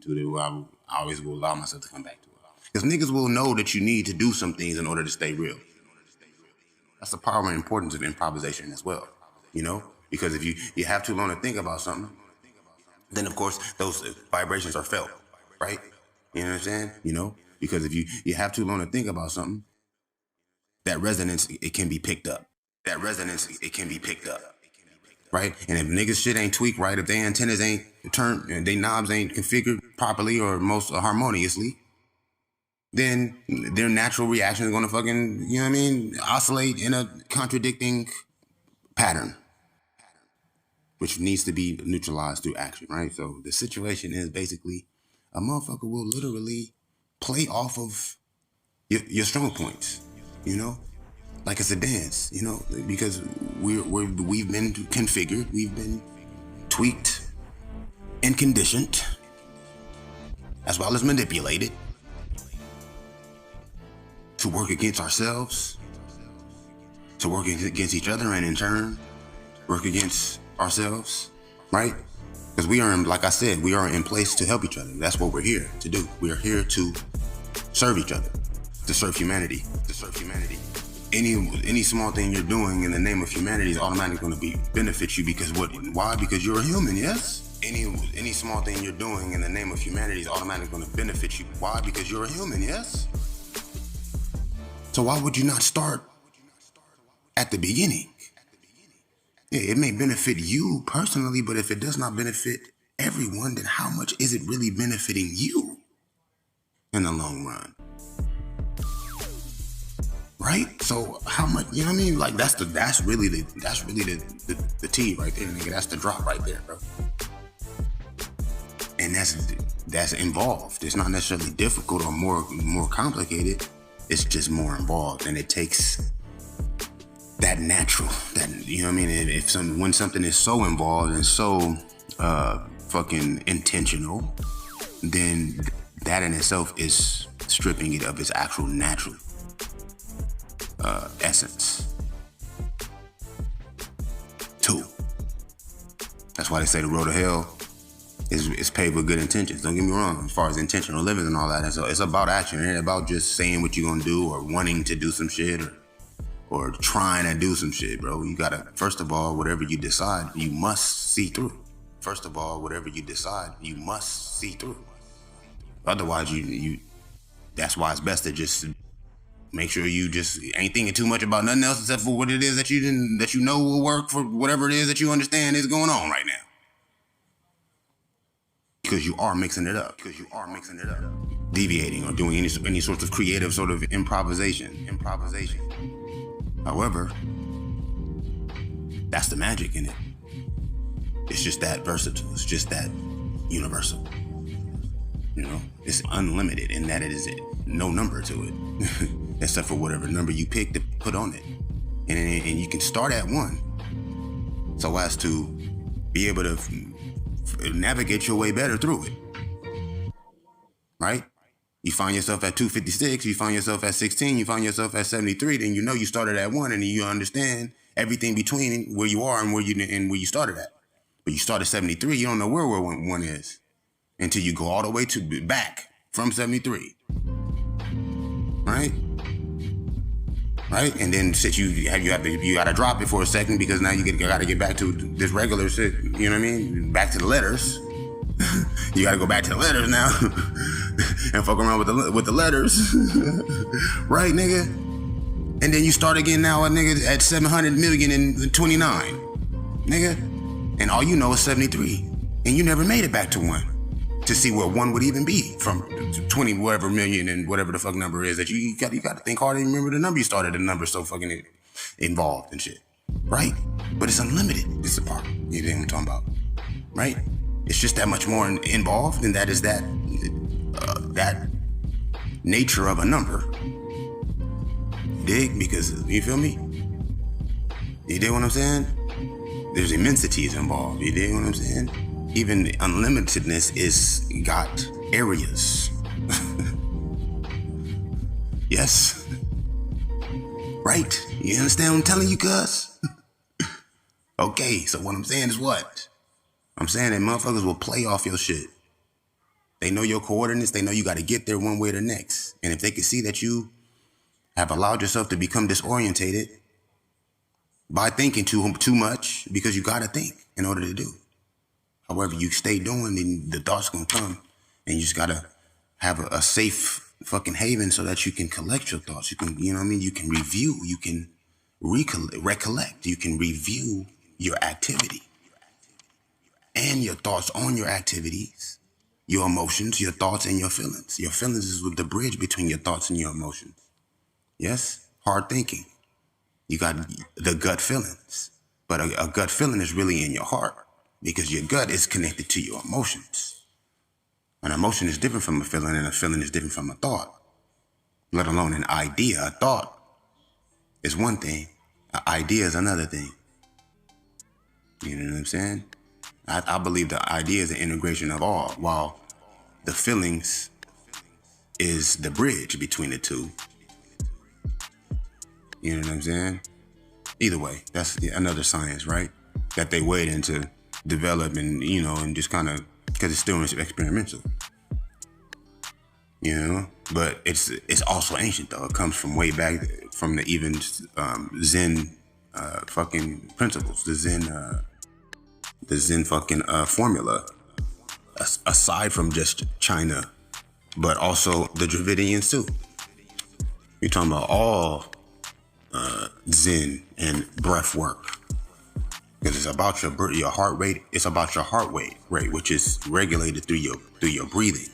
to that I always will allow myself to come back to it. Because niggas will know that you need to do some things in order to stay real. That's the power and importance of improvisation as well, you know? Because if you have too long to think about something, then of course those vibrations are felt, right? You know what I'm saying? You know? Because if you have too long to think about something, that resonance, it can be picked up. That resonance, it can be picked up. Right? And if niggas shit ain't tweaked right, if their antennas ain't turned, and they knobs ain't configured properly or most harmoniously, then their natural reaction is gonna fucking, you know what I mean, oscillate in a contradicting pattern, which needs to be neutralized through action, right? So the situation is basically a motherfucker will literally play off of your strong points, you know? Like it's a dance, you know, because we've been configured, we've been tweaked and conditioned, as well as manipulated, to work against ourselves, to work against each other, and in turn, work against ourselves, right? Because we are, like I said, we are in place to help each other. That's what we're here to do. We are here to serve each other, to serve humanity, to serve humanity. Any small thing you're doing in the name of humanity is automatically going to benefit you because why? Because you're a human, yes? Any small thing you're doing in the name of humanity is automatically going to benefit you. Why? Because you're a human, yes? So why would you not start at the beginning? Yeah, it may benefit you personally, but if it does not benefit everyone, then how much is it really benefiting you in the long run? Right? So how much, you know what I mean? Like that's really the T right there, nigga. That's the drop right there, bro. And that's involved. It's not necessarily difficult or more complicated. It's just more involved, and it takes that natural, that, you know what I mean? When something is so involved and so fucking intentional, then that in itself is stripping it of its actual natural essence. Two. That's why they say the road to hell is paved with good intentions. Don't get me wrong, as far as intentional living and all that. It's about action. It ain't about just saying what you're gonna do or wanting to do some shit or trying to do some shit, bro. You gotta, first of all, whatever you decide, you must see through. First of all, whatever you decide, you must see through. Otherwise, you that's why it's best to just make sure you just ain't thinking too much about nothing else except for what it is that you know will work for whatever it is that you understand is going on right now. Because you are mixing it up. Deviating or doing any sorts of creative sort of improvisation. However, that's the magic in it. It's just that versatile. It's just that universal. You know, it's unlimited in that it is no number to it, except for whatever number you pick to put on it. And you can start at 1, so as to be able to navigate your way better through it. Right? You find yourself at 256, you find yourself at 16, you find yourself at 73, then you know you started at 1, and you understand everything between where you are and where you started at. But you start at 73, you don't know where 1 is until you go all the way to back from 73. Right? Right? And then since you gotta drop it for a second because now you gotta get back to this regular shit, you know what I mean? Back to the letters. You gotta go back to the letters now and fuck around with the letters. Right, nigga? And then you start again now, nigga, at 700 million and 29. Nigga? And all you know is 73. And you never made it back to 1 to see where 1 would even be from 20 whatever million and whatever the fuck number is that you got to think hard and remember the number you started. The number so fucking involved and shit. Right? But it's unlimited. It's a part. You know what I'm talking about? Right? It's just that much more involved, and that is that nature of a number. Dig? Because, you feel me? You dig what I'm saying? There's immensities involved. You dig what I'm saying? Even unlimitedness is got areas. Yes? Right? You understand what I'm telling you, cuz? Okay, so what I'm saying is what? I'm saying that motherfuckers will play off your shit. They know your coordinates. They know you got to get there one way or the next. And if they can see that you have allowed yourself to become disorientated by thinking too much, because you got to think in order to do. However, you stay doing, then the thoughts gonna come, and you just gotta have a safe fucking haven so that you can collect your thoughts. You can, you know what I mean? You can review, you can recollect, you can review your activity and your thoughts on your activities, your emotions, your thoughts, and your feelings. Your feelings is with the bridge between your thoughts and your emotions. Yes? Hard thinking. You got the gut feelings, but a gut feeling is really in your heart, because your gut is connected to your emotions. An emotion is different from a feeling, and a feeling is different from a thought, let alone an idea. A thought is one thing. An idea is another thing. You know what I'm saying? I believe the idea is an integration of all, while the feelings is the bridge between the two. You know what I'm saying? Either way, that's another science, right? That they wait into develop and, you know, and just kind of, because it's still experimental. You know, but it's also ancient though. It comes from way back from the even Zen fucking principles, the Zen fucking formula. Aside from just China, but also the Dravidians too. You're talking about all Zen and breath work, because it's about your heart rate. It's about your heart rate, which is regulated through your breathing.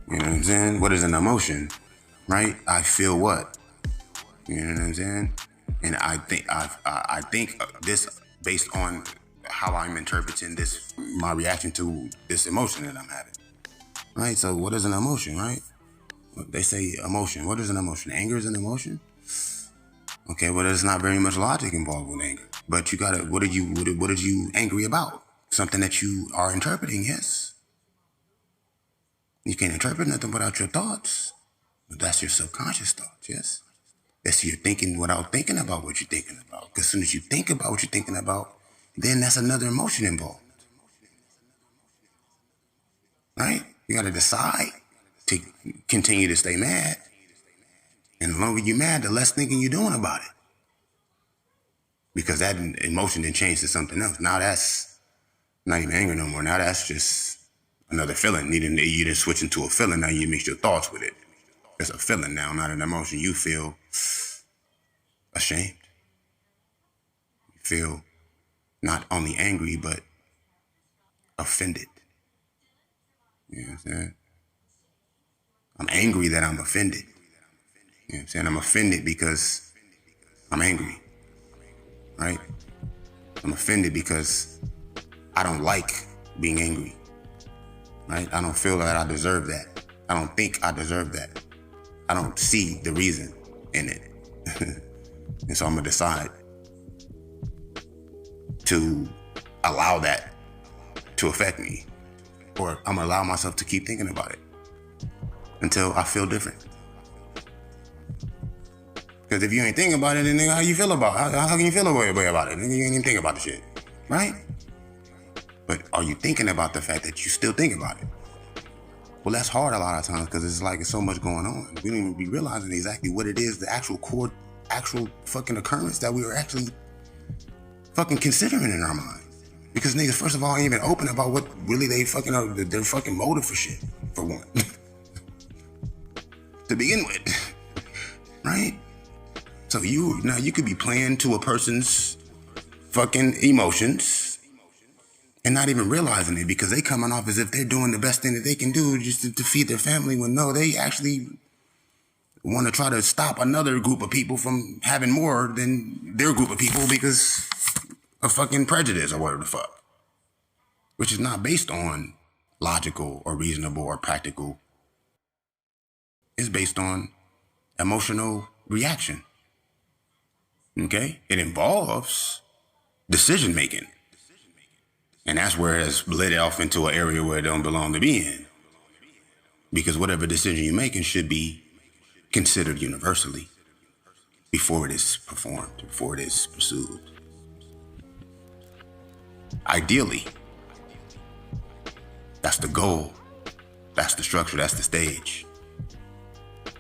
You know what I'm saying? What is an emotion, right? I feel what? You know what I'm saying? And I think this based on how I'm interpreting this, my reaction to this emotion that I'm having, right? So what is an emotion, right? They say emotion. What is an emotion? Anger is an emotion. Okay, well, there's not very much logic involved with anger. But you gotta, what are you angry about? Something that you are interpreting, yes. You can't interpret nothing without your thoughts. That's your subconscious thoughts, yes. That's your thinking without thinking about what you're thinking about. Because as soon as you think about what you're thinking about, then that's another emotion involved. Right? You gotta decide to continue to stay mad. And the longer you're mad, the less thinking you're doing about it. Because that emotion then changed to something else. Now that's not even anger no more. Now that's just another feeling. You didn't switch into a feeling. Now you mix your thoughts with it. It's a feeling now, not an emotion. You feel ashamed. You feel not only angry, but offended. You know what I'm saying? I'm angry that I'm offended. You know what I'm saying? I'm offended because I'm angry. Right? I'm offended because I don't like being angry. Right? I don't feel that I deserve that. I don't think I deserve that. I don't see the reason in it. And so I'm gonna decide to allow that to affect me. Or I'm gonna allow myself to keep thinking about it until I feel different. Because if you ain't thinking about it, then nigga, how you feel about it? How can you feel a way about it? Nigga, you ain't even think about the shit, right? But are you thinking about the fact that you still think about it? Well, that's hard a lot of times because it's like it's so much going on. We don't even be realizing exactly what it is, the actual core, actual fucking occurrence that we were actually fucking considering in our mind. Because niggas, first of all, ain't even open about what really they fucking are, their fucking motive for shit, for one. To begin with, right? So you could be playing to a person's fucking emotions and not even realizing it, because they coming off as if they're doing the best thing that they can do just to feed their family, when no, they actually want to try to stop another group of people from having more than their group of people because of fucking prejudice or whatever the fuck. Which is not based on logical or reasonable or practical. It's based on emotional reaction. Okay? It involves decision making. And that's where it's bled off into an area where it don't belong to be in. Because whatever decision you're making should be considered universally before it is performed, before it is pursued. Ideally. That's the goal. That's the structure. That's the stage.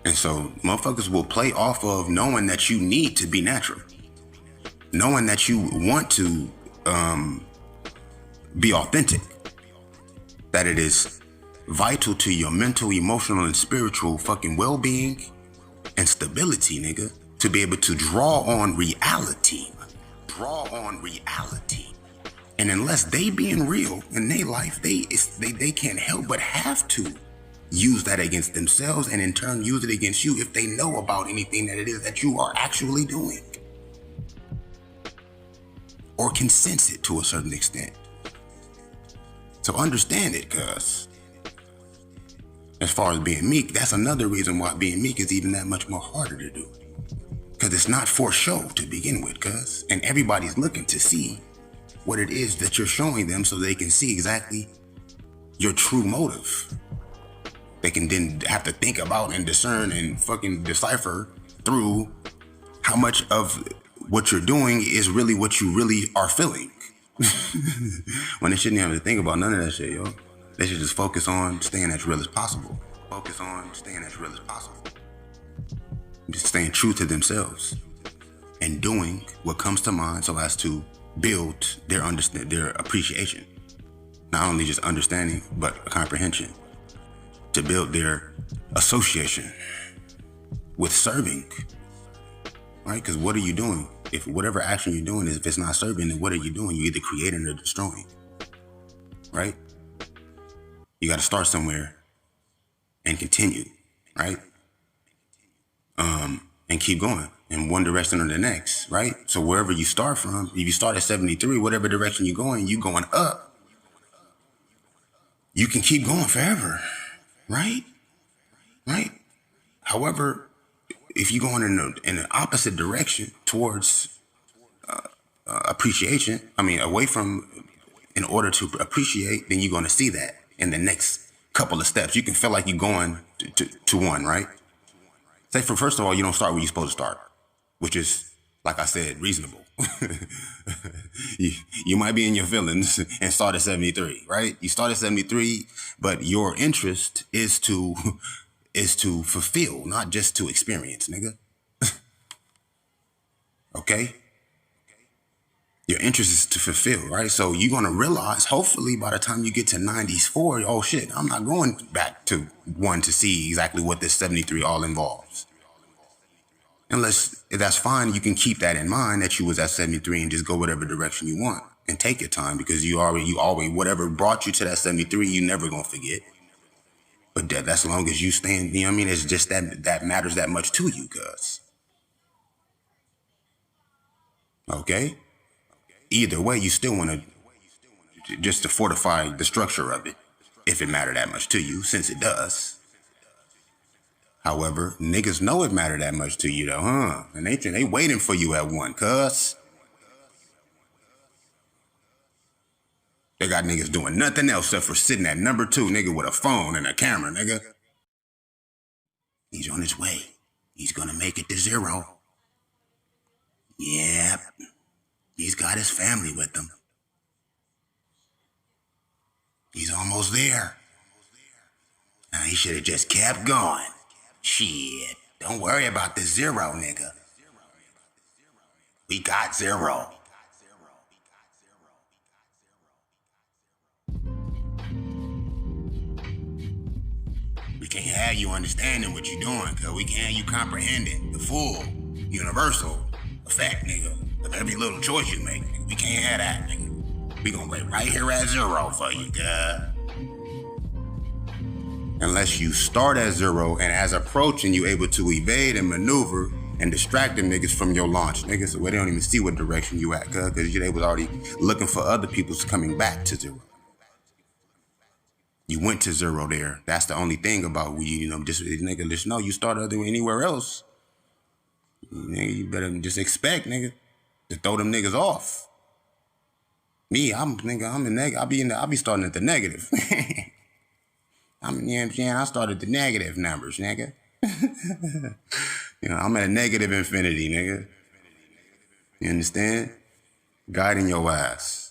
And so motherfuckers will play off of knowing that you need to be natural. Knowing that you want to be authentic. That it is vital to your mental, emotional, and spiritual fucking well-being and stability, nigga, to be able to draw on reality. Draw on reality. And unless they being real in their life, they can't help but have to use that against themselves, and in turn use it against you if they know about anything that it is that you are actually doing. Or can sense it to a certain extent. So understand it, cuz. As far as being meek, that's another reason why being meek is even that much more harder to do. Because it's not for show to begin with, cuz. And everybody's looking to see what it is that you're showing them so they can see exactly your true motive. They can then have to think about and discern and fucking decipher through how much of what you're doing is really what you really are feeling. When they shouldn't have to think about none of that shit, yo. They should just focus on staying as real as possible. Focus on staying as real as possible. Just staying true to themselves and doing what comes to mind so as to build their appreciation. Not only just understanding, but comprehension. To build their association with serving, right? Because what are you doing? If whatever action you're doing if it's not serving, then what are you doing? You're either creating or destroying, right? You got to start somewhere and continue, right? And keep going in one direction or the next, right? So wherever you start from, if you start at 73, whatever direction you're going up, you can keep going forever. Right? Right? However, if you're going in an opposite direction towards appreciation, away from in order to appreciate, then you're going to see that in the next couple of steps. You can feel like you're going to one, right? Say first of all, you don't start where you're supposed to start, which is, like I said, reasonable. You might be in your feelings and start at 73, right? You start at 73, but your interest is to fulfill, not just to experience, nigga. Okay? Your interest is to fulfill, right? So you're going to realize, hopefully, by the time you get to 94, oh shit, I'm not going back to one to see exactly what this 73 all involves. Unless, if that's fine, you can keep that in mind that you was at 73 and just go whatever direction you want and take your time, because you always, whatever brought you to that 73, you never gonna forget. But that's as long as you stand, you know what I mean? It's just that matters that much to you, cuz. Okay? Either way, you still want to, just to fortify the structure of it, if it mattered that much to you, since it does. However, niggas know it matter that much to you though, huh? And they waiting for you at one, cuz. They got niggas doing nothing else except for sitting at number 2, nigga, with a phone and a camera, nigga. He's on his way. He's gonna make it to 0. Yep. He's got his family with him. He's almost there. Now he should have just kept going. Shit, don't worry about the 0, nigga. We got 0. We can't have you understanding what you're doing, cause we can't have you comprehending the full, universal effect, nigga, of every little choice you make. We can't have that, nigga. We gonna wait right here at 0 for you, cuz. Unless you start at 0 and as approaching, you able to evade and maneuver and distract them niggas from your launch, niggas, so where they don't even see what direction you at, cuz they was already looking for other people's coming back to 0. You went to 0 there. That's the only thing about just nigga, just know you start anywhere else. Nigga, you better just expect, nigga, to throw them niggas off. Me, I'm in negative. I'll be starting at the negative. You know what I'm saying? I started the negative numbers, nigga. I'm at a negative infinity, nigga. You understand? Guiding your ass.